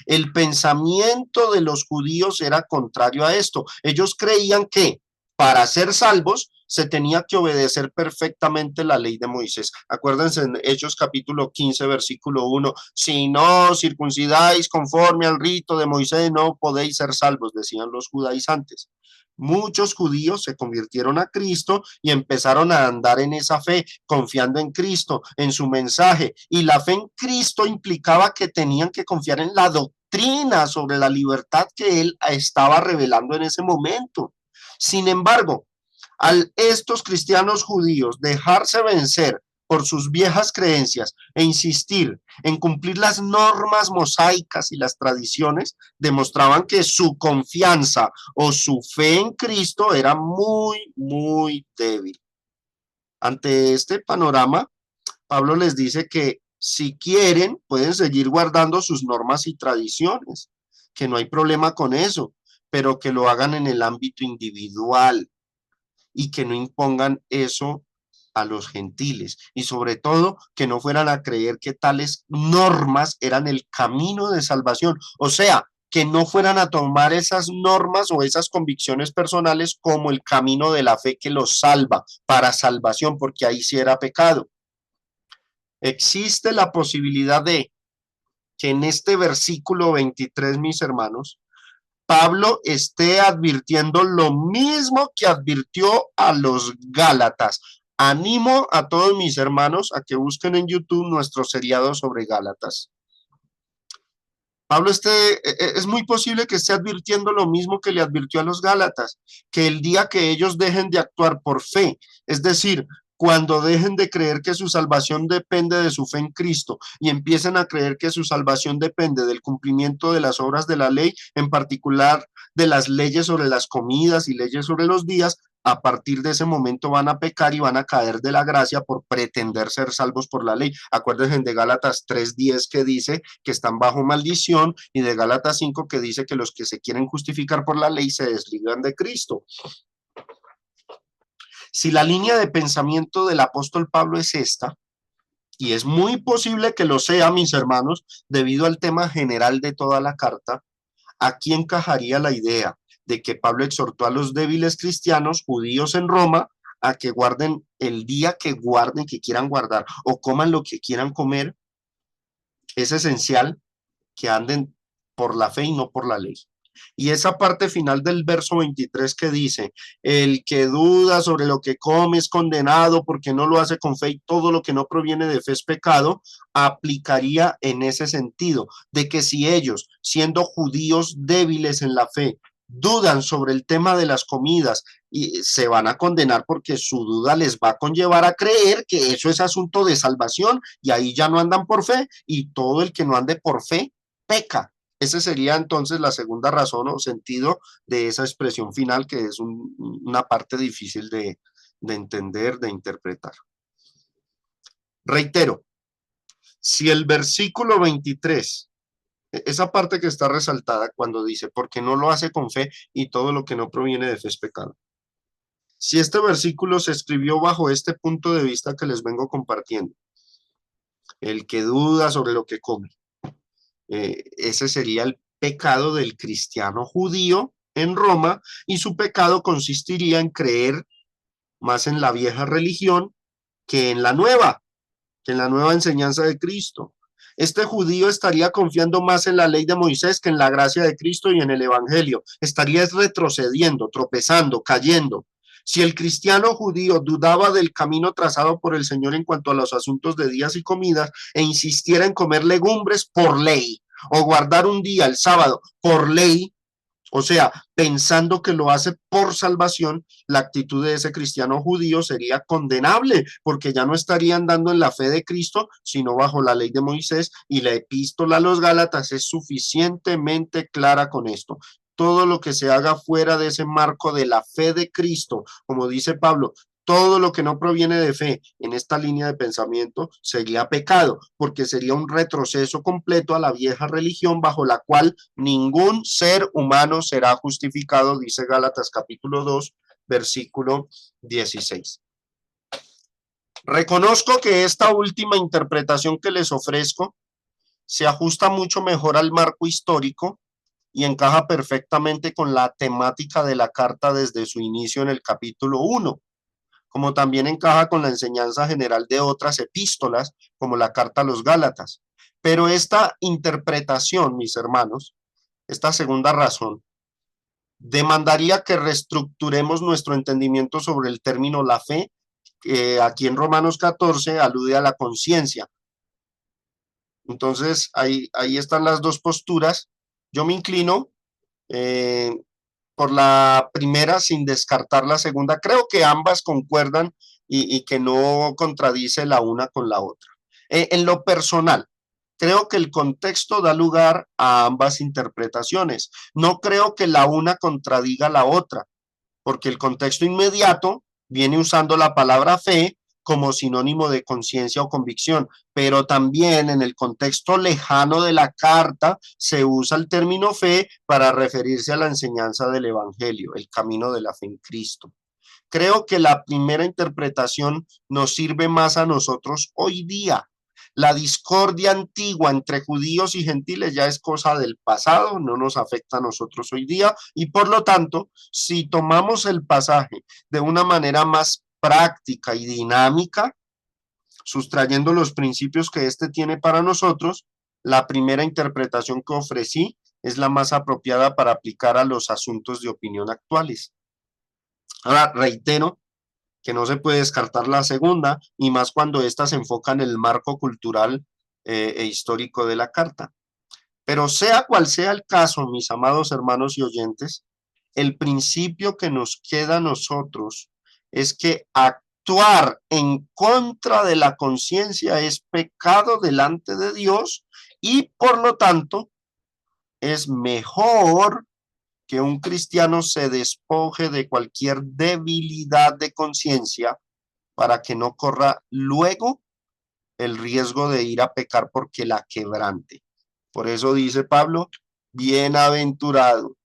El pensamiento de los judíos era contrario a esto. Ellos creían que para ser salvos se tenía que obedecer perfectamente la ley de Moisés. Acuérdense en Hechos capítulo 15, versículo 1, si no circuncidáis conforme al rito de Moisés, no podéis ser salvos, decían los judaizantes. Muchos judíos se convirtieron a Cristo y empezaron a andar en esa fe, confiando en Cristo, en su mensaje. Y la fe en Cristo implicaba que tenían que confiar en la doctrina sobre la libertad que él estaba revelando en ese momento. Sin embargo, al estos cristianos judíos dejarse vencer por sus viejas creencias e insistir en cumplir las normas mosaicas y las tradiciones, demostraban que su confianza o su fe en Cristo era muy, muy débil. Ante este panorama, Pablo les dice que si quieren, pueden seguir guardando sus normas y tradiciones, que no hay problema con eso, pero que lo hagan en el ámbito individual y que no impongan eso a los gentiles, y sobre todo que no fueran a creer que tales normas eran el camino de salvación, o sea, que no fueran a tomar esas normas o esas convicciones personales como el camino de la fe que los salva para salvación, porque ahí sí era pecado. Existe la posibilidad de que en este versículo 23, mis hermanos, Pablo esté advirtiendo lo mismo que advirtió a los Gálatas. Animo a todos mis hermanos a que busquen en YouTube nuestro seriado sobre Gálatas. Pablo es muy posible que esté advirtiendo lo mismo que le advirtió a los Gálatas, que el día que ellos dejen de actuar por fe, es decir, cuando dejen de creer que su salvación depende de su fe en Cristo y empiecen a creer que su salvación depende del cumplimiento de las obras de la ley, en particular de las leyes sobre las comidas y leyes sobre los días, a partir de ese momento van a pecar y van a caer de la gracia por pretender ser salvos por la ley. Acuérdense de Gálatas 3:10 que dice que están bajo maldición, y de Gálatas 5 que dice que los que se quieren justificar por la ley se desligan de Cristo. Si la línea de pensamiento del apóstol Pablo es esta, y es muy posible que lo sea, mis hermanos, debido al tema general de toda la carta, aquí encajaría la idea de que Pablo exhortó a los débiles cristianos judíos en Roma a que guarden el día que guarden, que quieran guardar, o coman lo que quieran comer. Es esencial que anden por la fe y no por la ley. Y esa parte final del verso 23 que dice, el que duda sobre lo que come es condenado porque no lo hace con fe y todo lo que no proviene de fe es pecado, aplicaría en ese sentido, de que si ellos, siendo judíos débiles en la fe, dudan sobre el tema de las comidas y se van a condenar porque su duda les va a conllevar a creer que eso es asunto de salvación y ahí ya no andan por fe y todo el que no ande por fe peca. Esa sería entonces la segunda razón o sentido de esa expresión final, que es una parte difícil de entender, de interpretar. Reitero, si el versículo 23, esa parte que está resaltada cuando dice, porque no lo hace con fe y todo lo que no proviene de fe es pecado. Si este versículo se escribió bajo este punto de vista que les vengo compartiendo, el que duda sobre lo que come, ese sería el pecado del cristiano judío en Roma y su pecado consistiría en creer más en la vieja religión que en que en la nueva enseñanza de Cristo. Este judío estaría confiando más en la ley de Moisés que en la gracia de Cristo y en el evangelio. Estaría retrocediendo, tropezando, cayendo. Si el cristiano judío dudaba del camino trazado por el Señor en cuanto a los asuntos de días y comidas e insistiera en comer legumbres por ley o guardar un día, el sábado, por ley, o sea, pensando que lo hace por salvación, la actitud de ese cristiano judío sería condenable, porque ya no estaría andando en la fe de Cristo, sino bajo la ley de Moisés, y la epístola a los Gálatas es suficientemente clara con esto. Todo lo que se haga fuera de ese marco de la fe de Cristo, como dice Pablo, todo lo que no proviene de fe en esta línea de pensamiento sería pecado, porque sería un retroceso completo a la vieja religión bajo la cual ningún ser humano será justificado, dice Gálatas capítulo 2, versículo 16. Reconozco que esta última interpretación que les ofrezco se ajusta mucho mejor al marco histórico y encaja perfectamente con la temática de la carta desde su inicio en el capítulo 1, como también encaja con la enseñanza general de otras epístolas, como la carta a los Gálatas. Pero esta interpretación, mis hermanos, esta segunda razón, demandaría que reestructuremos nuestro entendimiento sobre el término la fe, que aquí en Romanos 14 alude a la conciencia. Entonces, ahí están las dos posturas. Yo me inclino por la primera sin descartar la segunda. Creo que ambas concuerdan y que no contradice la una con la otra. En lo personal, creo que el contexto da lugar a ambas interpretaciones. No creo que la una contradiga la otra, porque el contexto inmediato viene usando la palabra fe como sinónimo de conciencia o convicción, pero también en el contexto lejano de la carta se usa el término fe para referirse a la enseñanza del evangelio, el camino de la fe en Cristo. Creo que la primera interpretación nos sirve más a nosotros hoy día. La discordia antigua entre judíos y gentiles ya es cosa del pasado, no nos afecta a nosotros hoy día y por lo tanto, si tomamos el pasaje de una manera más práctica y dinámica, sustrayendo los principios que éste tiene para nosotros, la primera interpretación que ofrecí es la más apropiada para aplicar a los asuntos de opinión actuales. Ahora, reitero que no se puede descartar la segunda, y más cuando ésta se enfoca en el marco cultural e histórico de la carta. Pero sea cual sea el caso, mis amados hermanos y oyentes, el principio que nos queda a nosotros es que actuar en contra de la conciencia es pecado delante de Dios y por lo tanto es mejor que un cristiano se despoje de cualquier debilidad de conciencia para que no corra luego el riesgo de ir a pecar porque la quebrante. Por eso dice Pablo, bienaventurado,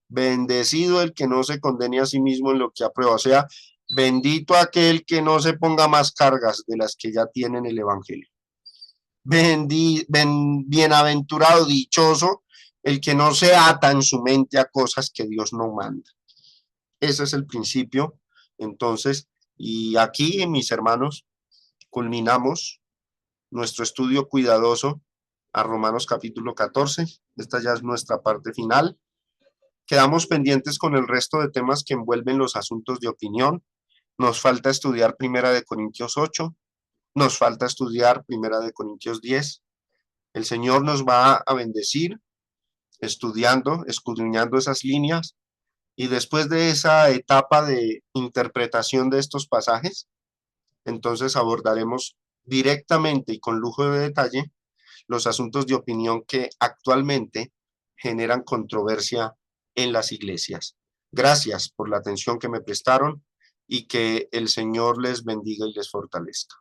bendecido el que no se condene a sí mismo en lo que aprueba. O sea, bendito aquel que no se ponga más cargas de las que ya tienen el evangelio. Bienaventurado, dichoso, el que no se ata en su mente a cosas que Dios no manda. Ese es el principio. Entonces, y aquí, mis hermanos, culminamos nuestro estudio cuidadoso a Romanos capítulo 14. Esta ya es nuestra parte final. Quedamos pendientes con el resto de temas que envuelven los asuntos de opinión. Nos falta estudiar Primera de Corintios 8, nos falta estudiar Primera de Corintios 10. El Señor nos va a bendecir estudiando, escudriñando esas líneas, y después de esa etapa de interpretación de estos pasajes, entonces abordaremos directamente y con lujo de detalle los asuntos de opinión que actualmente generan controversia en las iglesias. Gracias por la atención que me prestaron y que el Señor les bendiga y les fortalezca.